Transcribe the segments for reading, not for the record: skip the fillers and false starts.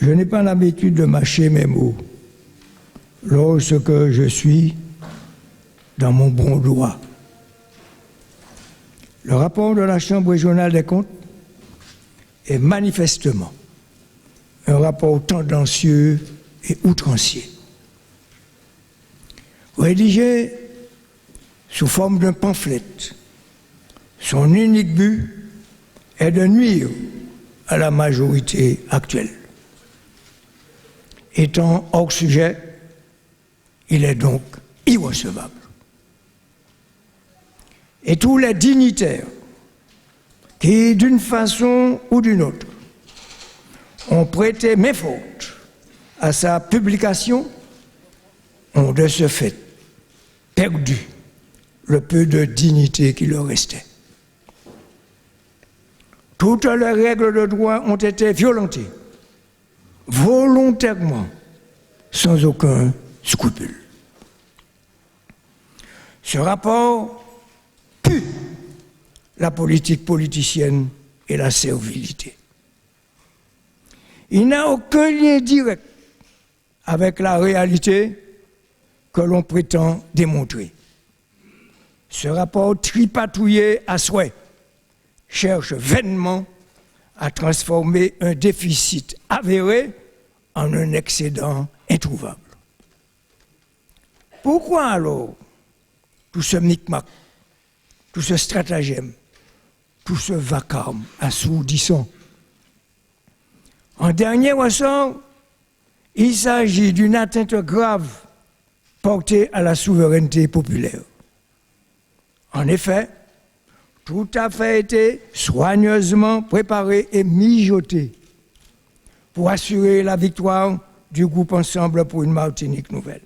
Je n'ai pas l'habitude de mâcher mes mots lorsque je suis dans mon bon droit. Le rapport de la Chambre régionale des comptes est manifestement un rapport tendancieux et outrancier. Rédigé sous forme d'un pamphlet, son unique but est de nuire à la majorité actuelle. Étant hors sujet, il est donc irrecevable. Et tous les dignitaires qui, d'une façon ou d'une autre, ont prêté main forte à sa publication ont de ce fait perdu le peu de dignité qui leur restait. Toutes les règles de droit ont été violentées, volontairement, sans aucun scrupule. Ce rapport pue la politique politicienne et la servilité. Il n'a aucun lien direct avec la réalité que l'on prétend démontrer. Ce rapport tripatouillé à souhait cherche vainement à transformer un déficit avéré en un excédent introuvable. Pourquoi alors tout ce micmac, tout ce stratagème, tout ce vacarme assourdissant? En dernier ressort, il s'agit d'une atteinte grave portée à la souveraineté populaire. En effet, tout a fait été soigneusement préparé et mijoté pour assurer la victoire du groupe Ensemble pour une Martinique nouvelle.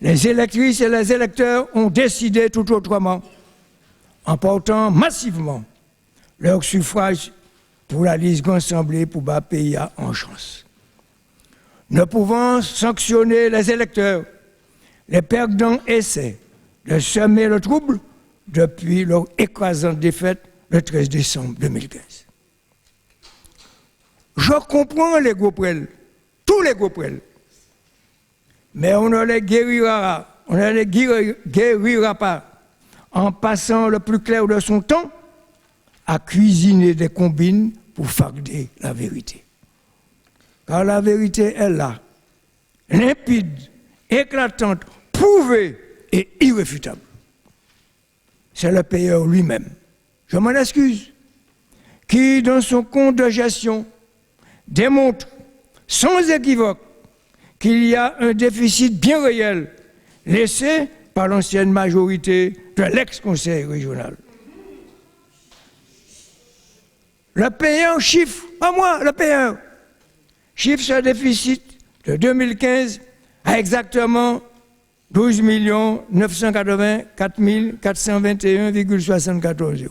Les électrices et les électeurs ont décidé tout autrement, en portant massivement leur suffrage pour la liste Ensemble pour bas PIA en chance. Ne pouvant sanctionner les électeurs, les perdants essaient de semer le trouble depuis leur écrasante défaite le 13 décembre 2015. Je comprends les GoPrel, tous les GoPrel, mais on ne les guérira pas en passant le plus clair de son temps à cuisiner des combines pour farder la vérité. Car la vérité est là, limpide, éclatante, prouvée et irréfutable. C'est le payeur lui-même, je m'en excuse, qui, dans son compte de gestion, démontre sans équivoque qu'il y a un déficit bien réel laissé par l'ancienne majorité de l'ex-conseil régional. Le payeur chiffre, pas moi, le payeur, chiffre ce déficit de 2015 à exactement 12 984 421,74 €.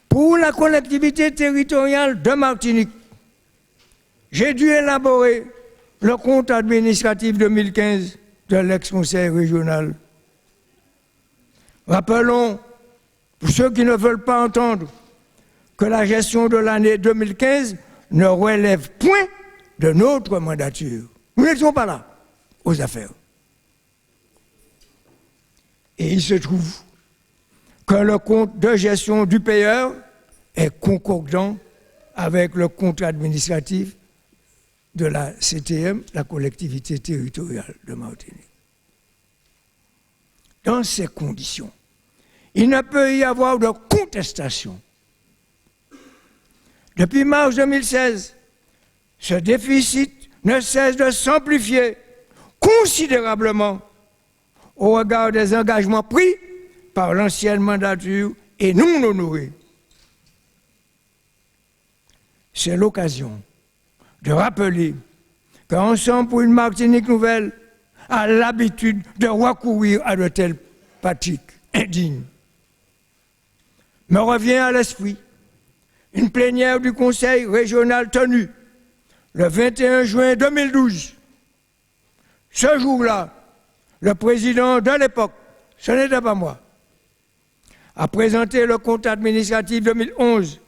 Pour la collectivité territoriale de Martinique, j'ai dû élaborer le compte administratif 2015 de l'ex-conseil régional. Rappelons, pour ceux qui ne veulent pas entendre, que la gestion de l'année 2015 ne relève point de notre mandature. Nous n'étions pas là aux affaires. Et il se trouve que le compte de gestion du payeur est concordant avec le compte administratif de la CTM, la collectivité territoriale de Martinique. Dans ces conditions, il ne peut y avoir de contestation. Depuis mars 2016, ce déficit ne cesse de s'amplifier considérablement au regard des engagements pris par l'ancienne mandature et non honorés. C'est l'occasion de rappeler qu'Ensemble pour une Martinique nouvelle a l'habitude de recourir à de telles pratiques indignes. Me revient à l'esprit une plénière du Conseil régional tenue le 21 juin 2012. Ce jour-là, le président de l'époque, ce n'était pas moi, a présenté le compte administratif 2011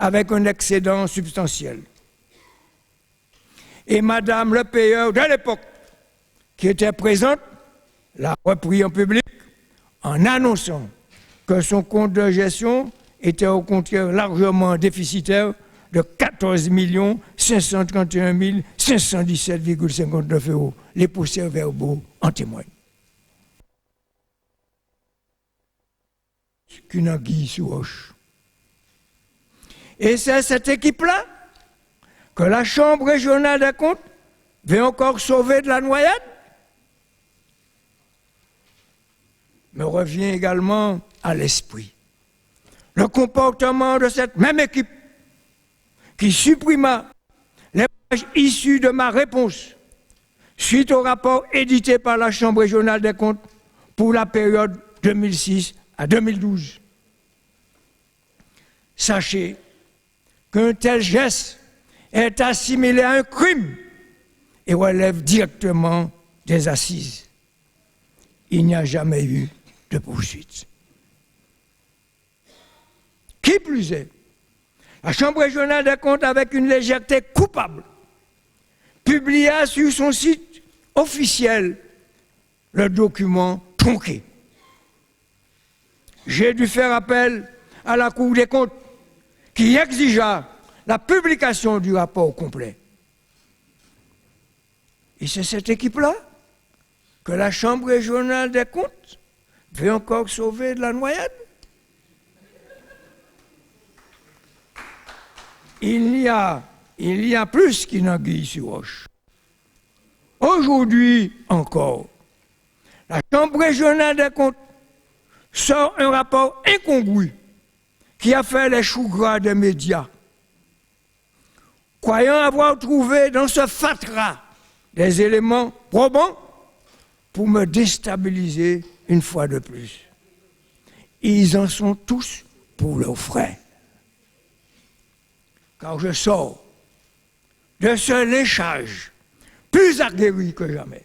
avec un excédent substantiel. Et Madame le payeur de l'époque, qui était présente, l'a repris en public en annonçant que son compte de gestion était au contraire largement déficitaire de 14 531 517,59 €. Les procès-verbaux en témoignent. Qu'une anguille sous roche. Et c'est cette équipe-là que la Chambre régionale des comptes veut encore sauver de la noyade. Me revient également à l'esprit le comportement de cette même équipe qui supprima les pages issues de ma réponse suite au rapport édité par la Chambre régionale des comptes pour la période 2006 à 2012. Sachez qu'un tel geste est assimilé à un crime et relève directement des assises. Il n'y a jamais eu de poursuite. Qui plus est, la Chambre régionale des comptes, avec une légèreté coupable, publia sur son site officiel le document tronqué. J'ai dû faire appel à la Cour des comptes qui exigea la publication du rapport complet. Et c'est cette équipe-là que la Chambre régionale des comptes veut encore sauver de la noyade. Il y a plus qu'une anguille sur roche. Aujourd'hui encore, la Chambre régionale des comptes sort un rapport incongru qui a fait les choux gras des médias, croyant avoir trouvé dans ce fatras des éléments probants pour me déstabiliser une fois de plus. Ils en sont tous pour leurs frais. Car je sors de ce léchage plus aguerri que jamais.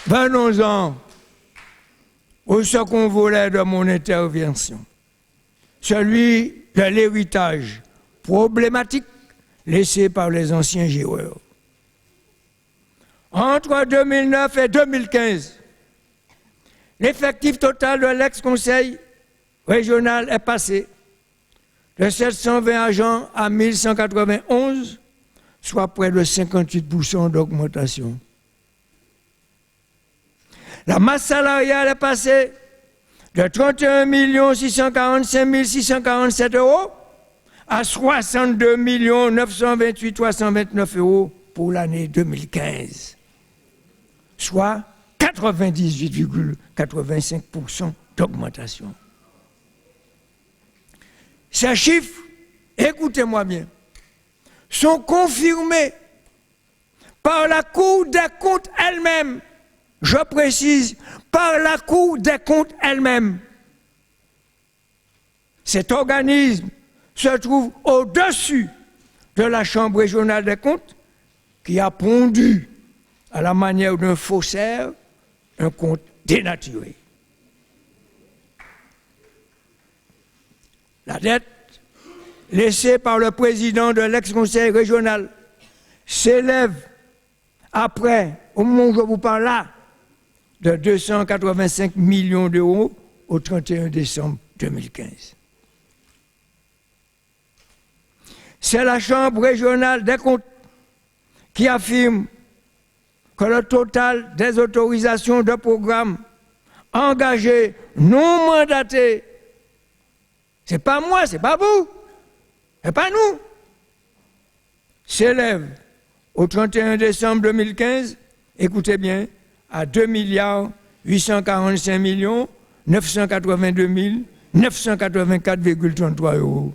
Venons-en au second volet de mon intervention, celui de l'héritage problématique laissé par les anciens joueurs. Entre 2009 et 2015, l'effectif total de l'ex-conseil régional est passé de 720 agents à 1191, soit près de 58% d'augmentation. La masse salariale est passée de 31 645 647 € à 62 928 329 € pour l'année 2015, soit 98,85% d'augmentation. Ces chiffres, écoutez-moi bien, sont confirmés par la Cour des comptes elle-même. Je précise, par la Cour des comptes elle-même. Cet organisme se trouve au-dessus de la Chambre régionale des comptes qui a pondu, à la manière d'un faussaire, un compte dénaturé. La dette laissée par le président de l'ex-conseil régional s'élève après, au moment où je vous parle là, de 285 millions € au 31 décembre 2015. C'est la Chambre régionale des comptes qui affirme que le total des autorisations de programme engagées non mandatées, c'est pas moi, c'est pas vous, c'est pas nous, s'élève au 31 décembre 2015, écoutez bien, à 2 845 982 984,33 euros.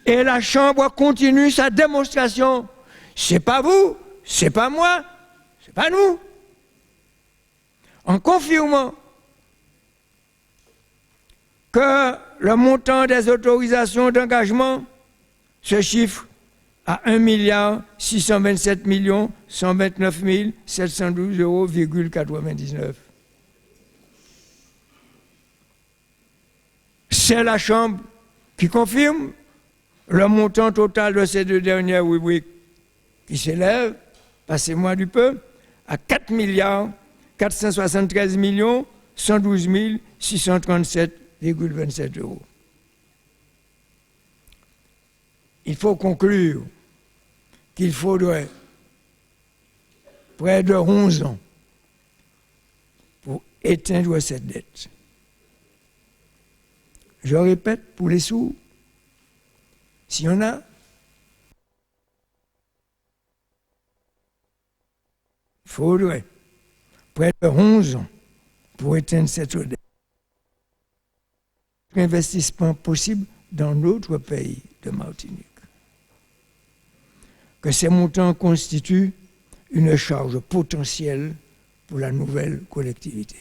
Et la Chambre continue sa démonstration. C'est pas vous, c'est pas moi, c'est pas nous. En confirmant que le montant des autorisations d'engagement se chiffre à 1 627 129 712,99 euros. C'est la Chambre qui confirme le montant total de ces deux dernières rubriques qui s'élève, passez-moi du peu, à 4 473 112 637,27 euros. Il faut conclure qu'il faudrait près de 11 ans pour éteindre cette dette. Je répète, pour les sous, s'il y en a, il faudrait près de 11 ans pour éteindre cette dette. Investissement possible dans notre pays de Martinique. Que ces montants constituent une charge potentielle pour la nouvelle collectivité.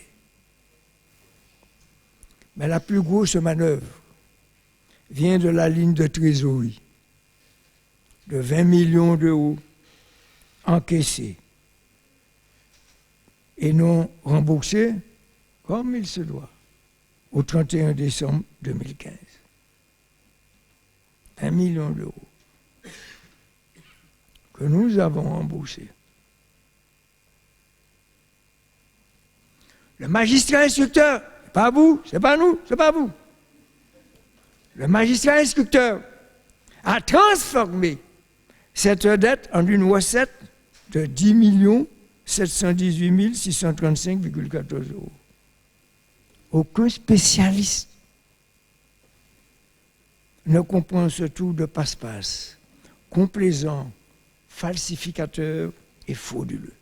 Mais la plus grosse manœuvre vient de la ligne de trésorerie de 20 millions d'euros encaissés et non remboursés comme il se doit au 31 décembre 2015. 1 million d'euros que nous avons remboursés. Le magistrat instructeur, pas vous, c'est pas nous, c'est pas vous. Le magistrat instructeur a transformé cette dette en une recette de 10 718 635,14 euros. Aucun spécialiste ne comprend ce tour de passe-passe, complaisant, falsificateur et frauduleux.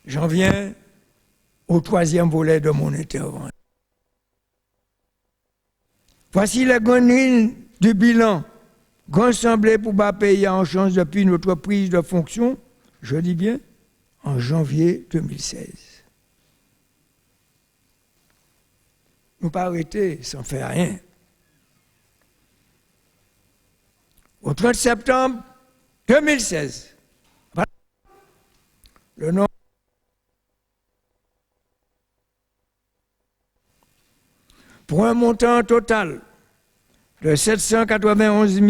J'en viens au troisième volet de mon intervention. Voici les grandes lignes du bilan rassemblé pour bas payer en chance depuis notre prise de fonction, je dis bien, en janvier 2016. Nous pas arrêter sans faire rien. Au 30 septembre 2016, le nombre pour un montant total de 791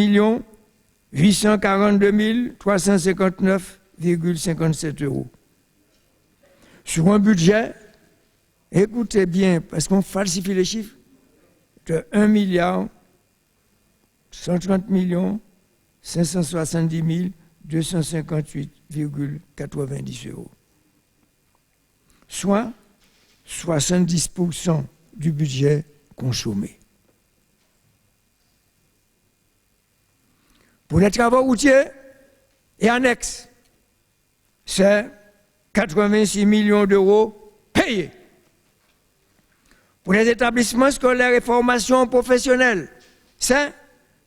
842 359,57 euros. Sur un budget, écoutez bien, parce qu'on falsifie les chiffres, de 1 130 570 258,90 euros. Soit 70% du budget consommé. Pour les travaux routiers et annexes, c'est 86 millions d'euros payés. Pour les établissements scolaires et formations professionnelles, c'est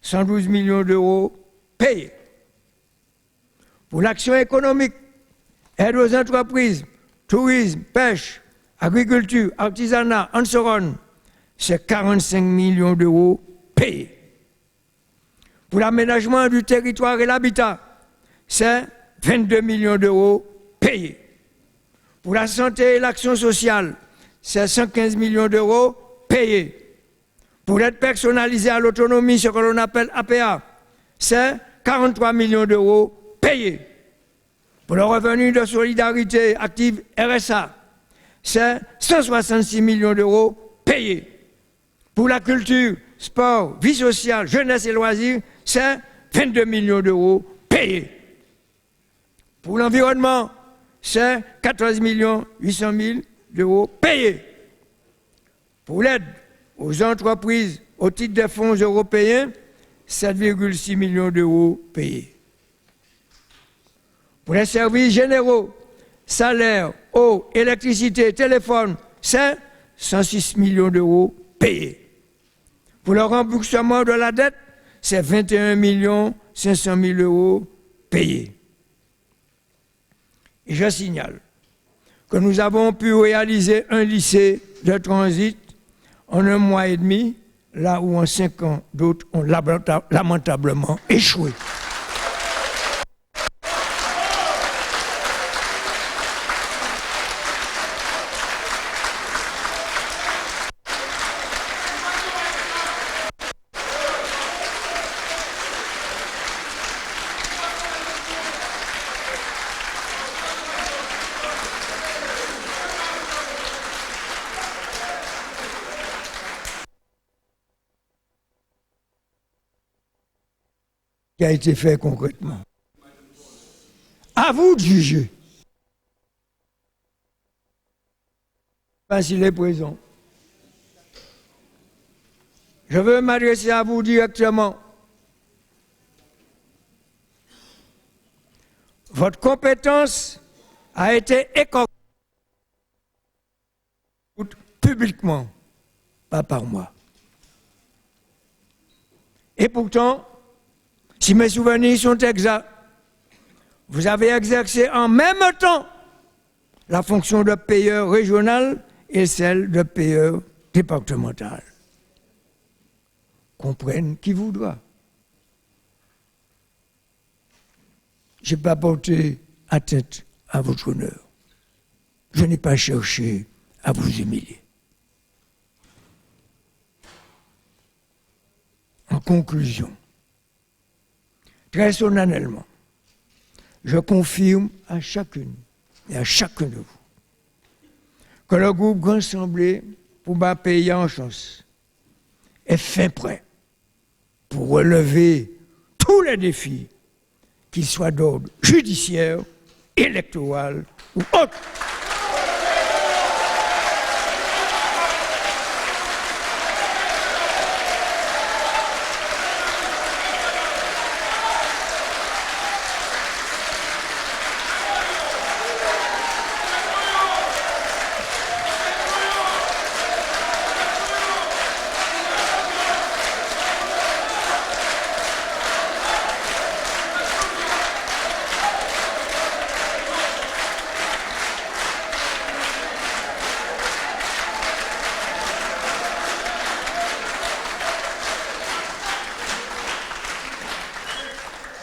112 millions d'euros payés. Pour l'action économique, aide aux entreprises, tourisme, pêche, agriculture, artisanat, Anseron, c'est 45 millions d'euros payés. Pour l'aménagement du territoire et l'habitat, c'est 22 millions d'euros payés. Pour la santé et l'action sociale, c'est 115 millions d'euros payés. Pour l'aide personnalisée à l'autonomie, ce que l'on appelle APA, c'est 43 millions d'euros payés. Pour le revenu de solidarité active RSA, c'est 166 millions d'euros payés. Pour la culture, sport, vie sociale, jeunesse et loisirs, c'est 22 millions d'euros payés. Pour l'environnement, c'est 14 800 000 d'euros payés. Pour l'aide aux entreprises au titre des fonds européens, 7,6 millions d'euros payés. Pour les services généraux, salaire, eau, électricité, téléphone, c'est 106 millions d'euros payés. Pour le remboursement de la dette, c'est 21 500 000 euros payés. Et je signale que nous avons pu réaliser un lycée de transit en 1 mois et demi, là où en 5 ans, d'autres ont lamentablement échoué. Qui a été fait concrètement. À vous de juger. Pas s'il est présent. Je veux m'adresser à vous directement. Votre compétence a été écornée publiquement, pas par moi. Et pourtant, si mes souvenirs sont exacts, vous avez exercé en même temps la fonction de payeur régional et celle de payeur départemental. Comprenne qui voudra. Je n'ai pas porté atteinte à votre honneur. Je n'ai pas cherché à vous humilier. En conclusion, très solennellement, je confirme à chacune et à chacun de vous que le groupe Grand Assemblée pour ma pays en chance est fin prêt pour relever tous les défis, qu'ils soient d'ordre judiciaire, électoral ou autre.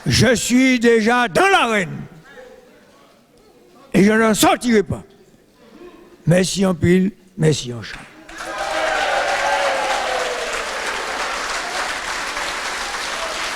Je suis déjà dans l'arène et je n'en sortirai pas. Merci en pile, merci en chant.